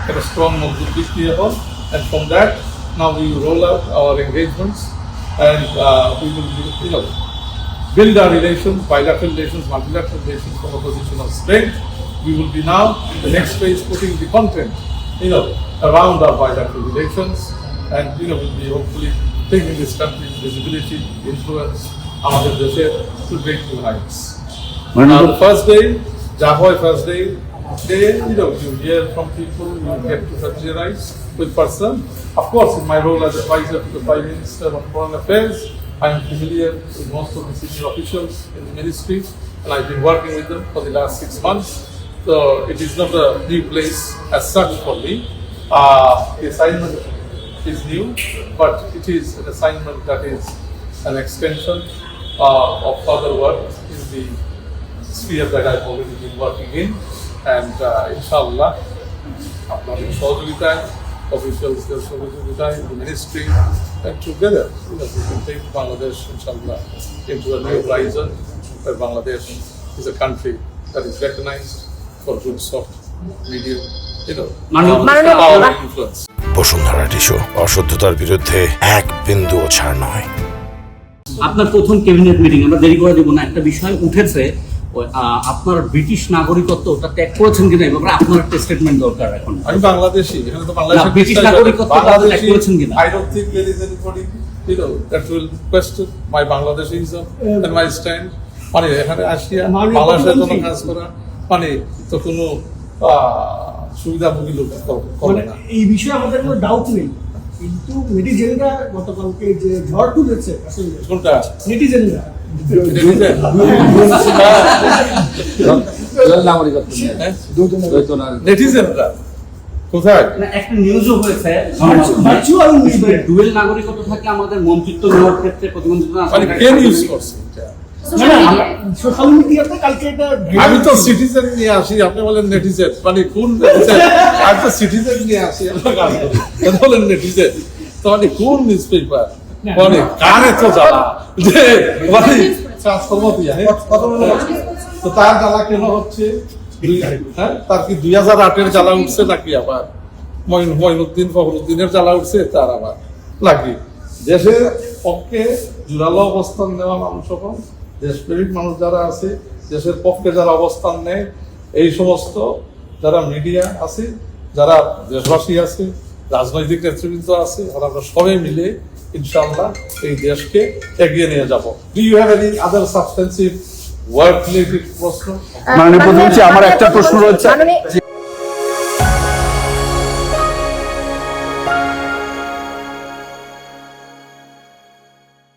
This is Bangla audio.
একটা স্ট্রং মজবুত দিক দিয়ে হন, and from that now we will roll out our engagements and we will build our relations, bilateral relations, multilateral relations from a position of strength. We will be now the next phase putting the content around our bilateral relations, and we'll be hopefully taking this country's visibility, influence, আমাদের দেশে to great new heights. The first day, Jahoy first day, you hear from people, you get to familiarize with person. Of course, in my role as advisor to the Prime Minister on Foreign Affairs, I am familiar with most of the senior officials in the ministry, and I've been working with them for the last 6 months. So it is not a new place as such for me. The assignment is new, but it is an assignment that is an extension of further work in the sphere that I've already been working in, and inshallah, আপনাদের সহযোগিতায়, officials-দের সহযোগিতায়, the ministry, and together, we can take Bangladesh, inshallah, into a new horizon where Bangladesh is a country that is recognized for good, soft, medium, power and influence. Bashundhara tissue, অশুদ্ধতার বিরুদ্ধে এক বিন্দুও ছাড় নয়। আপনার প্রথম ক্যাবিনেট মিটিং, আমরা দেরি করে দেব না, একটা বিষয় উঠেছে, আপনার ব্রিটিশ নাগরিকত্ব ওটা ত্যাগ করেছেন কিনা, এবং আপনার একটা স্টেটমেন্ট দরকার এখন। আমি বাংলাদেশি, এখানে তো বাংলাদেশের ব্রিটিশ নাগরিকত্ব ত্যাগ করেছেন কিনা? I don't think there is anybody that will question my Bangladeshism and my stand. মানে এখানে আসিয়া বাংলাদেশের জন্য কাজ করা মানে তো কোনো সুবিধাভোগী লোক করে না। এই বিষয়ে আমাদের কোনো ডাউট নেই, কিন্তু নেটিজেনরা গতকালকে যে ঝড় তুলেছে আসলে কোনটা নেটিজেনরা নেটিজেনরা কোথায় একটা নিউজও হয়েছে, ভার্চুয়াল ডুয়েল নাগরিকত্ব থাকলে আমাদের মন্ত্রিত্ব নেওয়ার ক্ষেত্রে প্রতিবন্ধকতা আছে। মানে কে ইউজ করছে এটা? সোশ্যাল মিডিয়াতে কালকে এটা আমি তো সিটিজেন নিয়ে আসি, আপনি বলেন নেটিজেন, মানে কোন নেটিজেন? আমি তো সিটিজেন নিয়ে আসি, আমরা কাজ করি, বলেন নেটিজেন, তো মানে কোন নিউজ পেপার, মানে কারে তো জ্বালা যে মানে ট্রান্সফরমার দিয়া, তো তার জ্বালা কেন হচ্ছে? তার কি 2008-এর জ্বালা উঠছে নাকি আবার মঈনুদ্দিন ফখরুদ্দিনের জ্বালা উঠছে তার আবার নাকি? দেশের পক্ষে জোরালো অবস্থান নেওয়া মানুষ হন, দেশপ্রেমিক মানুষ যারা আছে, দেশের পক্ষে যারা অবস্থান নেয়, এই সমস্ত যারা মিডিয়া আছে, যারা দেশবাসী আছে, রাজনৈতিক নেতৃবৃন্দ আছে, আমরা সবাই মিলে ইনশাআল্লাহ এই দেশকে এগিয়ে নিয়ে যাব। Do you have any other substantive work related প্রশ্ন? মাননীয় প্রধানমন্ত্রী, আমার একটা প্রশ্ন রয়েছে।